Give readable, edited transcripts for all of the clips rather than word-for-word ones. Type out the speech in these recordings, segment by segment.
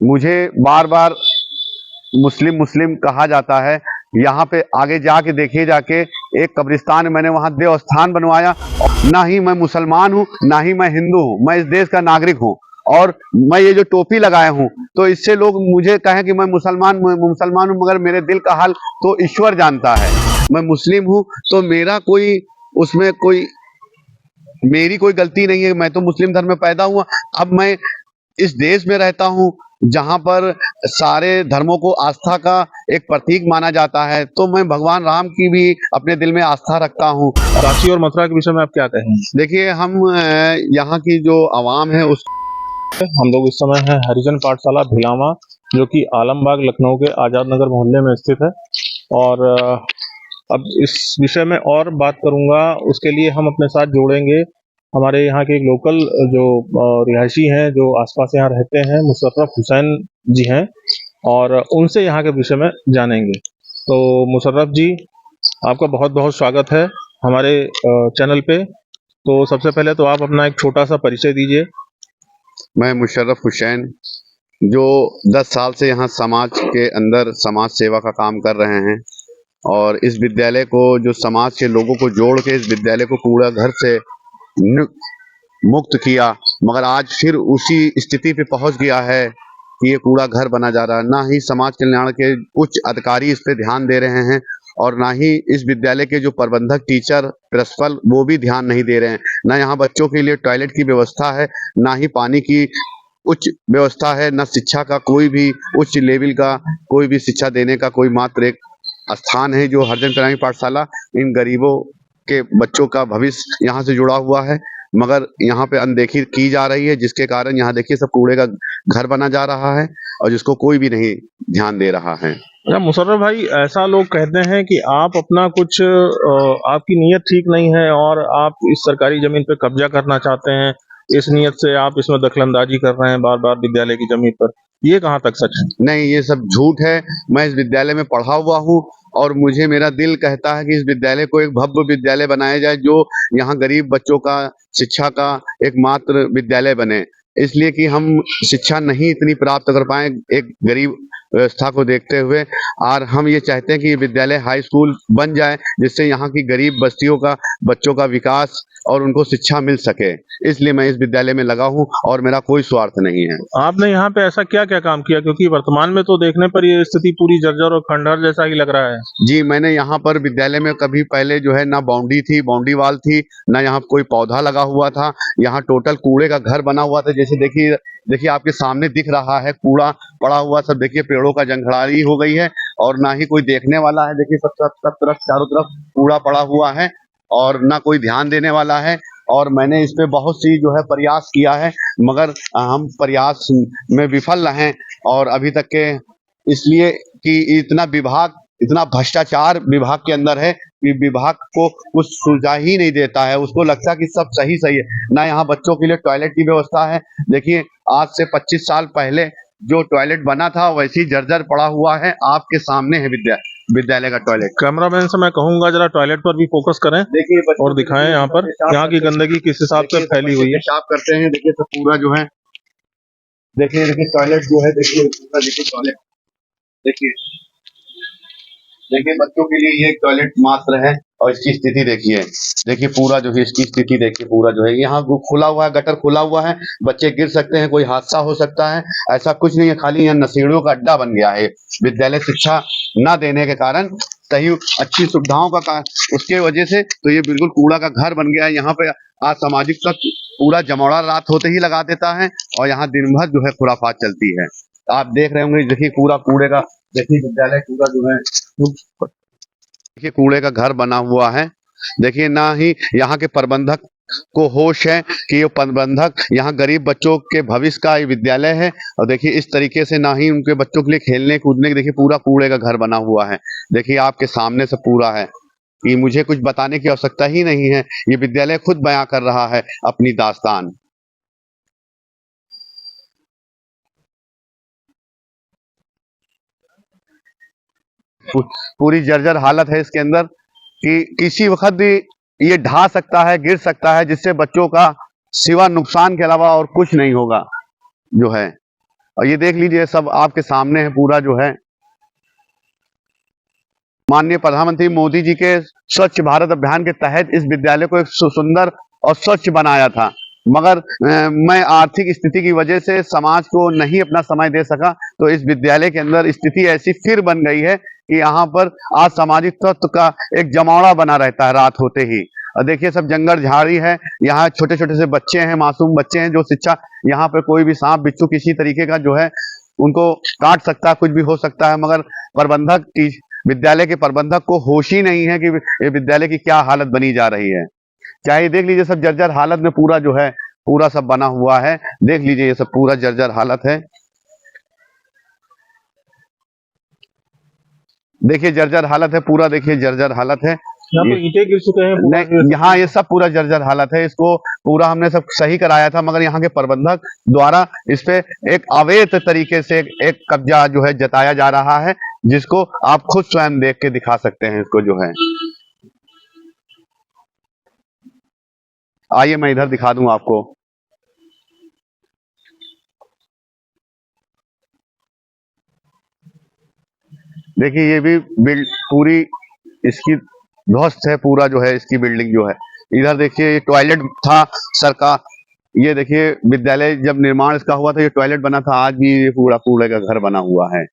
मुझे बार बार मुस्लिम मुस्लिम कहा जाता है। यहाँ पे आगे जाके देखिए, जाके एक कब्रिस्तान मैंने वहाँ देवस्थान बनवाया। ना ही मैं मुसलमान हूँ, ना ही मैं हिंदू हूँ, मैं इस देश का नागरिक हूँ। और मैं ये जो टोपी लगाया हूँ तो इससे लोग मुझे कहें कि मैं मुसलमान हूँ, मगर मेरे दिल का हाल तो ईश्वर जानता है। मैं मुस्लिम हूँ तो मेरा कोई उसमें कोई मेरी कोई गलती नहीं है। मैं तो मुस्लिम धर्म में पैदा हुआ। अब मैं इस देश में रहता हूँ जहाँ पर सारे धर्मों को आस्था का एक प्रतीक माना जाता है, तो मैं भगवान राम की भी अपने दिल में आस्था रखता हूँ। काशी और मथुरा के विषय में आप क्या कहेंगे? देखिए, हम यहाँ की जो आवाम है उस हम लोग इस समय हैं हरिजन पाठशाला भिलावा, जो कि आलमबाग लखनऊ के आजाद नगर मोहल्ले में स्थित है। और अब इस विषय में और बात करूंगा, उसके लिए हम अपने साथ जोड़ेंगे हमारे यहाँ के एक लोकल जो रिहायशी हैं, जो आसपास यहाँ रहते हैं, मुशर्रफ हुसैन जी हैं, और उनसे यहाँ के विषय में जानेंगे। तो मुशर्रफ जी, आपका बहुत बहुत स्वागत है हमारे चैनल पे। तो सबसे पहले तो आप अपना एक छोटा सा परिचय दीजिए। मैं मुशर्रफ हुसैन, जो 10 साल से यहाँ समाज के अंदर समाज सेवा का काम कर रहे हैं, और इस विद्यालय को जो समाज के लोगों को जोड़ के इस विद्यालय को कूड़ा घर से मुक्त किया, मगर आज फिर उसी स्थिति पे पहुंच गया है कि ये कूड़ा घर बना जा रहा है। ना ही समाज कल्याण के उच्च अधिकारी इस पे ध्यान दे रहे हैं, और ना ही इस विद्यालय के जो प्रबंधक, टीचर, प्रिंसिपल, वो भी ध्यान नहीं दे रहे हैं। ना यहाँ बच्चों के लिए टॉयलेट की व्यवस्था है, ना ही पानी की उच्च व्यवस्था है, ना शिक्षा का कोई भी उच्च लेवल का कोई भी शिक्षा देने का कोई मात्र एक स्थान है जो हरिजन कल्याण पाठशाला इन गरीबों के बच्चों का भविष्य यहाँ से जुड़ा हुआ है, मगर यहाँ पे अनदेखी की जा रही है, जिसके कारण यहाँ देखिए सब कूड़े का घर बना जा रहा है और जिसको कोई भी नहीं ध्यान दे रहा है। अच्छा मुशर्रफ भाई, ऐसा लोग कहते हैं कि आप अपना कुछ आपकी नीयत ठीक नहीं है और आप इस सरकारी जमीन पे कब्जा करना चाहते हैं। इस नीयत से आप इसमें दखलंदाजी कर रहे हैं बार बार विद्यालय की जमीन पर। ये कहाँ तक सच है? नहीं, ये सब झूठ है। मैं इस विद्यालय में पढ़ा हुआ हूँ, और मुझे मेरा दिल कहता है कि इस विद्यालय को एक भव्य विद्यालय बनाया जाए, जो यहाँ गरीब बच्चों का शिक्षा का एकमात्र विद्यालय बने। इसलिए कि हम शिक्षा नहीं इतनी प्राप्त कर पाए एक गरीब व्यवस्था को देखते हुए, और हम ये चाहते हैं कि ये विद्यालय हाई स्कूल बन जाए, जिससे यहाँ की गरीब बस्तियों का बच्चों का विकास और उनको शिक्षा मिल सके। इसलिए मैं इस विद्यालय में लगा हूँ और मेरा कोई स्वार्थ नहीं है। आपने यहाँ पे ऐसा क्या क्या काम किया, क्योंकि वर्तमान में तो देखने पर ये स्थिति पूरी जर्जर और खंडहर जैसा ही लग रहा है। जी, मैंने यहाँ पर विद्यालय में कभी पहले जो है ना बाउंड्री थी, बाउंड्री वाल थी, ना यहाँ कोई पौधा लगा हुआ था। यहाँ टोटल कूड़े का घर बना हुआ था। जैसे देखिए देखिए आपके सामने दिख रहा है कूड़ा पड़ा हुआ सब। देखिए पेड़ों का जंगलारी हो गई है, और ना ही कोई देखने वाला है। देखिए सब सब सब तरफ चारों तरफ कूड़ा पड़ा हुआ है, और ना कोई ध्यान देने वाला है। और मैंने इस पे बहुत सी जो है प्रयास किया है, मगर हम प्रयास में विफल रहे। और अभी तक के इसलिए कि इतना भ्रष्टाचार विभाग के अंदर है कि विभाग को कुछ सुलझा ही नहीं देता है। उसको लगता है कि सब सही सही है। ना यहाँ बच्चों के लिए टॉयलेट की व्यवस्था है। देखिए आज से 25 साल पहले जो टॉयलेट बना था वैसे ही जर्जर पड़ा हुआ है। आपके सामने है विद्यालय का टॉयलेट। कैमरामैन से मैं कहूंगा जरा टॉयलेट पर भी फोकस करें देखिए और दिखाएं यहाँ पर यहाँ की गंदगी किस हिसाब से फैली हुई है। पेशाब करते हैं। देखिए सब पूरा जो है, देखिए टॉयलेट जो है, देखिए पूरा देखिए टॉयलेट। देखिए देखिए बच्चों के लिए ये टॉयलेट मात्र है, और इसकी स्थिति देखिए। देखिए पूरा जो है इसकी स्थिति देखिए, पूरा जो है यहाँ खुला हुआ है, गटर खुला हुआ है, बच्चे गिर सकते हैं, कोई हादसा हो सकता है। ऐसा कुछ नहीं है, खाली यहाँ नशेड़ियों का अड्डा बन गया है। विद्यालय शिक्षा न देने के कारण, सही अच्छी सुविधाओं का उसके वजह से तो ये बिल्कुल कूड़ा का घर बन गया है। यहाँ पे असामाजिक तत्व पूरा जमौरा रात होते ही लगा देता है, और यहाँ दिन भर जो है खुराफात चलती है। आप देख रहे होंगे, देखिए पूरा कूड़े का, देखिए विद्यालय पूरा जो है देखिए कूड़े का घर बना हुआ है। देखिए ना ही यहाँ के प्रबंधक को होश है कि ये प्रबंधक यहाँ गरीब बच्चों के भविष्य का ये विद्यालय है। और देखिए इस तरीके से ना ही उनके बच्चों के लिए खेलने कूदने के, देखिए पूरा कूड़े का घर बना हुआ है। देखिए आपके सामने से पूरा है, कि मुझे कुछ बताने की आवश्यकता ही नहीं है। ये विद्यालय खुद बयां कर रहा है अपनी दास्तान। पूरी जर्जर हालत है इसके अंदर, कि किसी वक्त भी ये ढा सकता है, गिर सकता है, जिससे बच्चों का सिवा नुकसान के अलावा और कुछ नहीं होगा जो है। और ये देख लीजिए सब आपके सामने है पूरा जो है माननीय प्रधानमंत्री मोदी जी के स्वच्छ भारत अभियान के तहत इस विद्यालय को एक सुंदर और स्वच्छ बनाया था। मगर मैं आर्थिक स्थिति की वजह से समाज को नहीं अपना समय दे सका, तो इस विद्यालय के अंदर स्थिति ऐसी फिर बन गई है कि यहाँ पर आज सामाजिक तत्व का एक जमावड़ा बना रहता है रात होते ही। और देखिए सब जंगल झाड़ी है, यहाँ छोटे छोटे से बच्चे हैं, मासूम बच्चे हैं जो शिक्षा, यहाँ पर कोई भी सांप बिच्छू किसी तरीके का जो है उनको काट सकता है, कुछ भी हो सकता है। मगर प्रबंधक की विद्यालय के प्रबंधक को होश ही नहीं है कि ये विद्यालय की क्या हालत बनी जा रही है। चाहे देख लीजिए सब जर्जर हालत में पूरा जो है पूरा सब बना हुआ है। देख लीजिए ये सब पूरा जर्जर हालत है। देखिए जर्जर हालत है पूरा, देखिए जर्जर हालत है। यहाँ पे ईंटें गिर चुके हैं नहीं, यहाँ ये सब पूरा जर्जर हालत है। इसको पूरा हमने सब सही कराया था, मगर यहाँ के प्रबंधक द्वारा इस पे एक अवैध तरीके से एक कब्जा जो है जताया जा रहा है, जिसको आप खुद स्वयं देख के दिखा सकते हैं। इसको जो है आइए मैं इधर दिखा दूं आपको। देखिए ये भी पूरी इसकी ध्वस्त है, पूरा जो है इसकी बिल्डिंग जो है। इधर देखिए ये टॉयलेट था सरकार, ये देखिए विद्यालय जब निर्माण इसका हुआ था ये टॉयलेट बना था, आज भी ये पूरा कूड़े का घर बना हुआ है।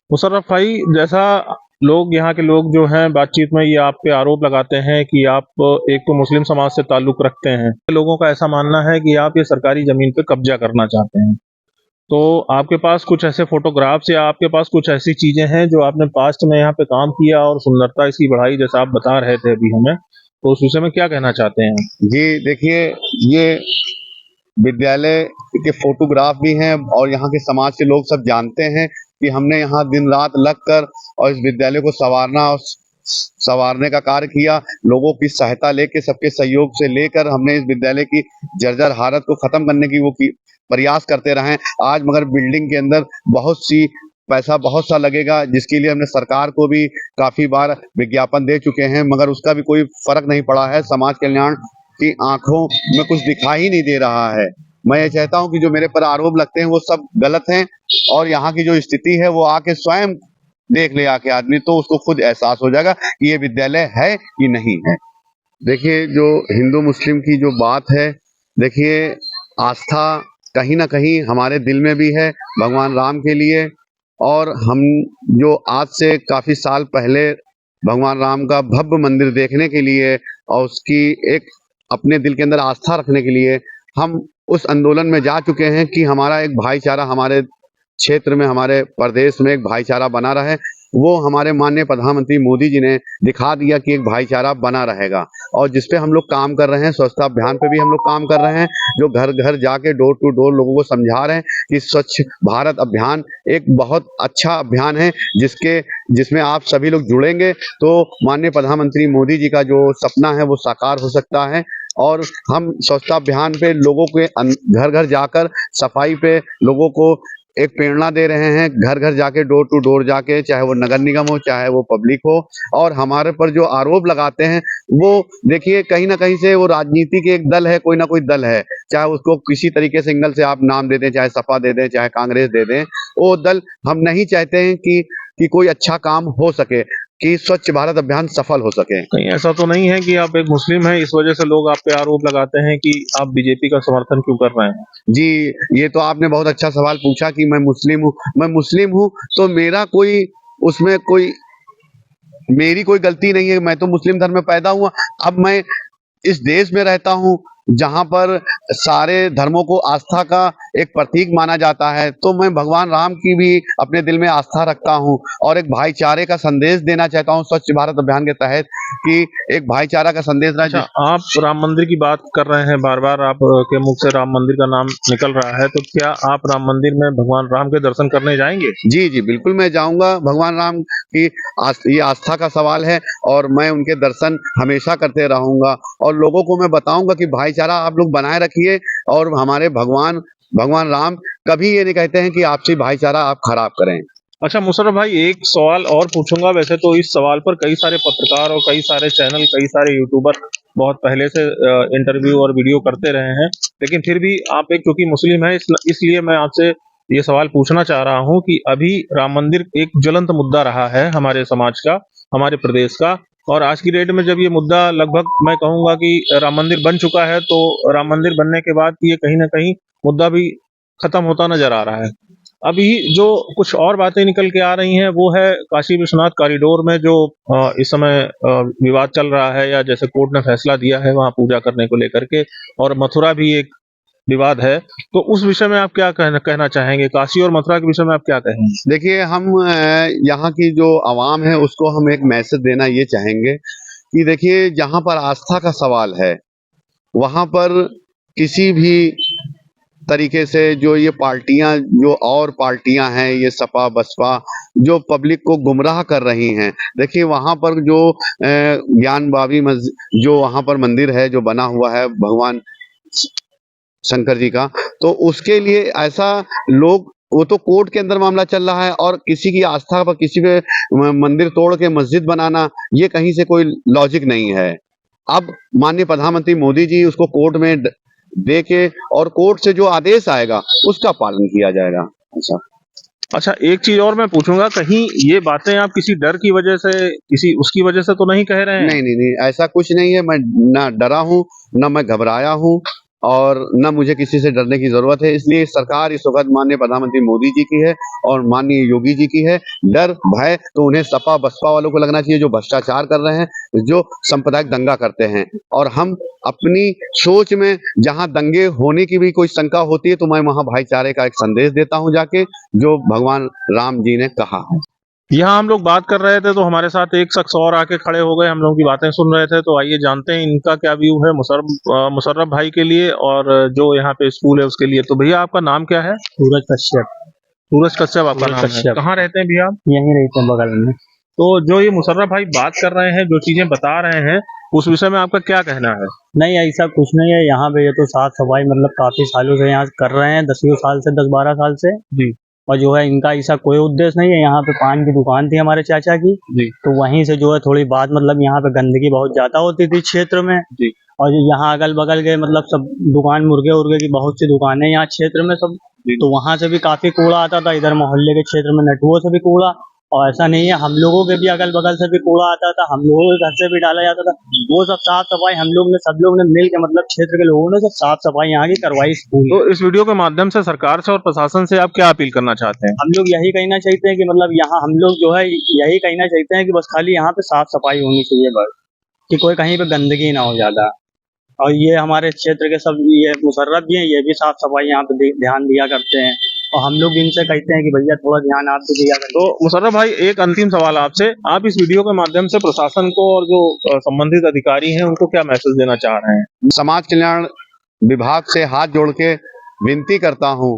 मुशर्रफ भाई, जैसा लोग यहाँ के लोग जो हैं बातचीत में ये आप पे आरोप लगाते हैं कि आप एक तो मुस्लिम समाज से ताल्लुक रखते हैं, लोगों का ऐसा मानना है कि आप ये सरकारी जमीन पे कब्जा करना चाहते हैं। तो आपके पास कुछ ऐसे फोटोग्राफ्स या आपके पास कुछ ऐसी चीजें हैं जो आपने पास्ट में यहाँ पे काम किया और सुंदरता इसकी बढ़ाई, जैसा आप बता रहे थे अभी हमें, तो उस विषय में क्या कहना चाहते हैं? जी देखिए ये विद्यालय के फोटोग्राफ भी हैं और यहाँ के समाज के लोग सब जानते हैं कि हमने यहाँ दिन रात लगकर और इस विद्यालय को संवारने का कार्य किया। लोगों की सहायता लेके, सबके सहयोग से लेकर हमने इस विद्यालय की जर्जर हालत को खत्म करने की प्रयास करते रहे। आज मगर बिल्डिंग के अंदर पैसा बहुत सा लगेगा, जिसके लिए हमने सरकार को भी काफी बार विज्ञापन दे चुके हैं, मगर उसका भी कोई फर्क नहीं पड़ा है। समाज कल्याण की आंखों में कुछ दिखाई नहीं दे रहा है। मैं ये चाहता हूं कि जो मेरे पर आरोप लगते हैं वो सब गलत हैं, और यहाँ की जो स्थिति है वो आके स्वयं देख ले आके आदमी, तो उसको खुद एहसास हो जाएगा कि ये विद्यालय है कि नहीं है। देखिए जो हिंदू मुस्लिम की जो बात है, देखिए आस्था कहीं ना कहीं हमारे दिल में भी है भगवान राम के लिए, और हम जो आज से काफी साल पहले भगवान राम का भव्य मंदिर देखने के लिए और उसकी एक अपने दिल के अंदर आस्था रखने के लिए हम उस आंदोलन में जा चुके हैं कि हमारा एक भाईचारा, हमारे क्षेत्र में, हमारे प्रदेश में एक भाईचारा बना रहे। वो हमारे माननीय प्रधानमंत्री मोदी जी ने दिखा दिया कि एक भाईचारा बना रहेगा, और जिसपे हम लोग काम कर रहे हैं। स्वच्छता अभियान पे भी हम लोग काम कर रहे हैं, जो घर घर जाके डोर टू डोर लोगों को समझा रहे हैं कि स्वच्छ भारत अभियान एक बहुत अच्छा अभियान है, जिसमें आप सभी लोग जुड़ेंगे तो माननीय प्रधानमंत्री मोदी जी का जो सपना है वो साकार हो सकता है। और हम स्वच्छता अभियान पे लोगों के घर घर जाकर सफाई पे लोगों को एक प्रेरणा दे रहे हैं, घर घर जाके डोर टू डोर जाके, चाहे वो नगर निगम हो चाहे वो पब्लिक हो। और हमारे पर जो आरोप लगाते हैं वो देखिए कहीं ना कहीं से वो राजनीति के एक दल है, कोई ना कोई दल है, चाहे उसको किसी तरीके से सिंगल से आप नाम दे दें, चाहे सपा दे दें, चाहे कांग्रेस दे दें, वो दल हम नहीं चाहते हैं कि कोई अच्छा काम हो सके, कि स्वच्छ भारत अभियान सफल हो सके। कहीं ऐसा तो नहीं है कि आप एक मुस्लिम हैं इस वजह से लोग आप पे आरोप लगाते हैं कि आप बीजेपी का समर्थन क्यों कर रहे हैं? जी ये तो आपने बहुत अच्छा सवाल पूछा कि मैं मुस्लिम हूँ। मैं मुस्लिम हूँ तो मेरा कोई उसमें कोई मेरी कोई गलती नहीं है, मैं तो मुस्लिम धर्म में पैदा हुआ। अब मैं इस देश में रहता हूँ जहाँ पर सारे धर्मों को आस्था का एक प्रतीक माना जाता है, तो मैं भगवान राम की भी अपने दिल में आस्था रखता हूँ और एक भाईचारे का संदेश देना चाहता हूँ स्वच्छ भारत अभियान के तहत, कि एक भाईचारा का संदेश देना। अच्छा, आप राम मंदिर की बात कर रहे हैं, बार बार आप के मुख से राम मंदिर का नाम निकल रहा है, तो क्या आप राम मंदिर में भगवान राम के दर्शन करने जाएंगे? जी जी बिल्कुल मैं जाऊंगा। भगवान राम की ये आस्था का सवाल है और मैं उनके दर्शन हमेशा करते रहूंगा, और लोगों को मैं बताऊंगा कि भाईचारा आप लोग बनाए रखिए, और हमारे भगवान राम कभी ये नहीं कहते हैं कि आपसी भाईचारा आप खराब करें। अच्छा मुशर्रफ भाई, एक सवाल और पूछूंगा। वैसे तो इस सवाल पर कई सारे पत्रकार और कई सारे चैनल, कई सारे यूट्यूबर बहुत पहले से इंटरव्यू और वीडियो करते रहे हैं, लेकिन फिर भी आप एक चूंकि मुस्लिम है इसलिए मैं आपसे ये सवाल पूछना चाह रहा हूँ कि अभी राम मंदिर एक ज्वलंत मुद्दा रहा है हमारे समाज का, हमारे प्रदेश का, और आज की डेट में जब ये मुद्दा लगभग मैं कहूंगा कि राम मंदिर बन चुका है, तो राम मंदिर बनने के बाद ये कहीं ना कहीं मुद्दा भी खत्म होता नजर आ रहा है। अभी जो कुछ और बातें निकल के आ रही हैं वो है काशी विश्वनाथ कॉरिडोर में जो इस समय विवाद चल रहा है, या जैसे कोर्ट ने फैसला दिया है वहां पूजा करने को लेकर के, और मथुरा भी एक विवाद है। तो उस विषय में आप क्या कहना चाहेंगे? काशी और मथुरा के विषय में आप क्या कहेंगे? देखिए, हम यहाँ की जो आवाम है उसको हम एक मैसेज देना ये चाहेंगे कि देखिए, जहाँ पर आस्था का सवाल है वहाँ पर किसी भी तरीके से जो ये पार्टियां, जो और पार्टियां हैं, ये सपा बसपा जो पब्लिक को गुमराह कर रही हैं। देखिए, वहाँ पर जो ज्ञान बाबी जो वहाँ पर मंदिर है जो बना हुआ है भगवान शंकर जी का, तो उसके लिए ऐसा लोग, वो तो कोर्ट के अंदर मामला चल रहा है, और किसी की आस्था पर किसी पे मंदिर तोड़ के मस्जिद बनाना, ये कहीं से कोई लॉजिक नहीं है। अब माननीय प्रधानमंत्री मोदी जी उसको कोर्ट में दे के, और कोर्ट से जो आदेश आएगा उसका पालन किया जाएगा। अच्छा, एक चीज और मैं पूछूंगा, कहीं ये बातें आप किसी डर की वजह से, किसी उसकी वजह से तो नहीं कह रहे हैं? नहीं नहीं नहीं, ऐसा कुछ नहीं है। मैं ना डरा हूँ, ना मैं घबराया हूँ, और न मुझे किसी से डरने की जरूरत है। इसलिए सरकार इस वक्त माननीय प्रधानमंत्री मोदी जी की है और माननीय योगी जी की है। डर भय तो उन्हें सपा बसपा वालों को लगना चाहिए जो भ्रष्टाचार कर रहे हैं, जो सांप्रदायिक दंगा करते हैं। और हम अपनी सोच में जहां दंगे होने की भी कोई शंका होती है तो मैं वहां भाईचारे का एक संदेश देता हूं जाके, जो भगवान राम जी ने कहा है। यहाँ हम लोग बात कर रहे थे तो हमारे साथ एक शख्स और आके खड़े हो गए, हम लोगों की बातें सुन रहे थे, तो आइए जानते हैं इनका क्या व्यू है मुशर्रफ भाई के लिए और जो यहाँ पे स्कूल है उसके लिए। तो भैया आपका नाम क्या है? सूरज कश्यप। सूरज कश्यप आपका नाम है। कहाँ रहते हैं भैया आप? यहीं रहते हैं बगल में। तो जो ये मुशर्रफ भाई बात कर रहे हैं, जो चीजें बता रहे हैं, उस विषय में आपका क्या कहना है? नहीं, ऐसा कुछ नहीं है। यहाँ पे ये तो साफ सफाई मतलब काफी सालों से यहाँ कर रहे हैं, 10-12 साल से जी। और जो है इनका ऐसा कोई उद्देश्य नहीं है। यहाँ पे पान की दुकान थी हमारे चाचा की जी। तो वहीं से जो है थोड़ी बात, मतलब यहाँ पे गंदगी बहुत ज्यादा होती थी क्षेत्र में जी। और यहाँ अगल बगल के मतलब सब दुकान, मुर्गे उर्गे की बहुत सी दुकानें यहाँ क्षेत्र में सब, तो वहाँ से भी काफी कूड़ा आता था। इधर मोहल्ले के क्षेत्र में नटुओं से भी कूड़ा, और ऐसा नहीं है, हम लोगों के भी अगल बगल से भी कूड़ा आता था, हम लोगों के घर से भी डाला जाता था। वो सब साफ सफाई हम लोग ने, सब लोग ने मिल के, मतलब क्षेत्र के लोगों ने सब साफ सफाई यहाँ की करवाई स्कूल। तो इस वीडियो के माध्यम से सरकार से और प्रशासन से आप क्या अपील करना चाहते हैं? हम लोग यही कहना चाहते हैं कि मतलब यहाँ हम लोग जो है यही कहना चाहते हैं कि बस खाली यहाँ पे साफ सफाई होनी चाहिए, बस कि कोई कहीं पे गंदगी ना हो ज्यादा। और ये हमारे क्षेत्र के सब, ये मुशर्रफ भी हैं, ये भी साफ सफाई यहाँ पे ध्यान दिया करते हैं, और हम लोग इनसे कहते हैं कि भैया थोड़ा ध्यान आप भी दिया करें। तो मुशर्रफ भाई, एक अंतिम सवाल आपसे, आप इस वीडियो के माध्यम से प्रशासन को और जो संबंधित अधिकारी हैं उनको क्या मैसेज देना चाह रहे हैं? समाज कल्याण विभाग से हाथ जोड़ के विनती करता हूँ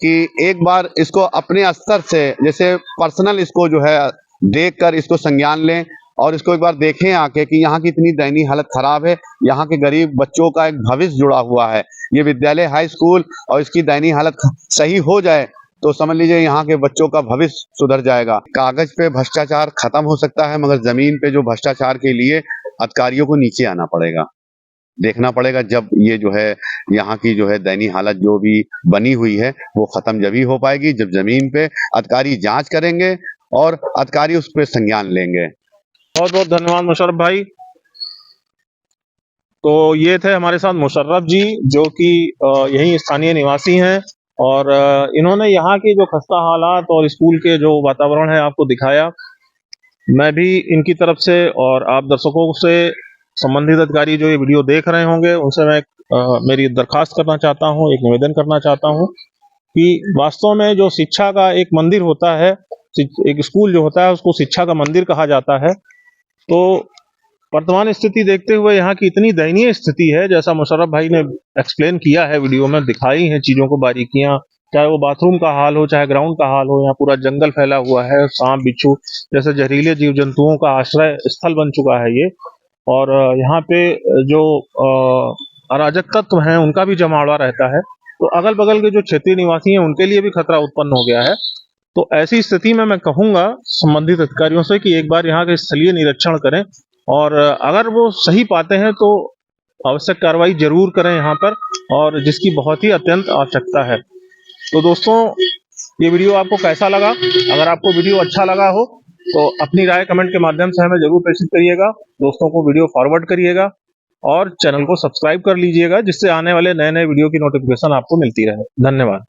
कि एक बार इसको अपने स्तर से, जैसे पर्सनल, इसको जो है देखकर इसको संज्ञान लें और इसको एक बार देखें आके कि यहाँ की इतनी दयनीय हालत खराब है। यहाँ के गरीब बच्चों का एक भविष्य जुड़ा हुआ है। ये विद्यालय हाई स्कूल और इसकी दयनीय हालत सही हो जाए तो समझ लीजिए यहाँ के बच्चों का भविष्य सुधर जाएगा। कागज पे भ्रष्टाचार खत्म हो सकता है, मगर जमीन पे जो भ्रष्टाचार के लिए अधिकारियों को नीचे आना पड़ेगा, देखना पड़ेगा। जब ये जो है यहाँ की जो है दयनीय हालत जो भी बनी हुई है वो खत्म जब ही हो पाएगी जब जमीन पे अधिकारी जांच करेंगे और अधिकारी उस पर संज्ञान लेंगे। बहुत बहुत धन्यवाद मुशर्रफ भाई। तो ये थे हमारे साथ मुशर्रफ जी, जो कि यही स्थानीय निवासी हैं, और इन्होंने यहाँ की जो खस्ता हालात और स्कूल के जो वातावरण है आपको दिखाया। मैं भी इनकी तरफ से और आप दर्शकों से, संबंधित अधिकारी जो ये वीडियो देख रहे होंगे, उनसे मैं मेरी दरखास्त करना चाहता हूँ, एक निवेदन करना चाहता हूँ कि वास्तव में जो शिक्षा का एक मंदिर होता है, एक स्कूल जो होता है उसको शिक्षा का मंदिर कहा जाता है। तो वर्तमान स्थिति देखते हुए यहाँ की इतनी दयनीय स्थिति है, जैसा मुशर्रफ भाई ने एक्सप्लेन किया है, वीडियो में दिखाई हैं चीज़ों को, बारीकियाँ, चाहे वो बाथरूम का हाल हो, चाहे ग्राउंड का हाल हो। यहाँ पूरा जंगल फैला हुआ है, सांप बिच्छू जैसे जहरीले जीव जंतुओं का आश्रय स्थल बन चुका है ये, और यहाँ पे जो अराजक तत्व हैं उनका भी जमावड़ा रहता है। तो अगल बगल के जो क्षेत्रीय निवासी हैं उनके लिए भी खतरा उत्पन्न हो गया है। तो ऐसी स्थिति में मैं कहूँगा संबंधित अधिकारियों से कि एक बार यहाँ के स्थलीय निरीक्षण करें और अगर वो सही पाते हैं तो आवश्यक कार्रवाई जरूर करें यहाँ पर, और जिसकी बहुत ही अत्यंत आवश्यकता है। तो दोस्तों, ये वीडियो आपको कैसा लगा? अगर आपको वीडियो अच्छा लगा हो तो अपनी राय कमेंट के माध्यम से हमें जरूर प्रेषित करिएगा, दोस्तों को वीडियो फॉरवर्ड करिएगा और चैनल को सब्सक्राइब कर लीजिएगा, जिससे आने वाले नए नए वीडियो की नोटिफिकेशन आपको मिलती रहे। धन्यवाद।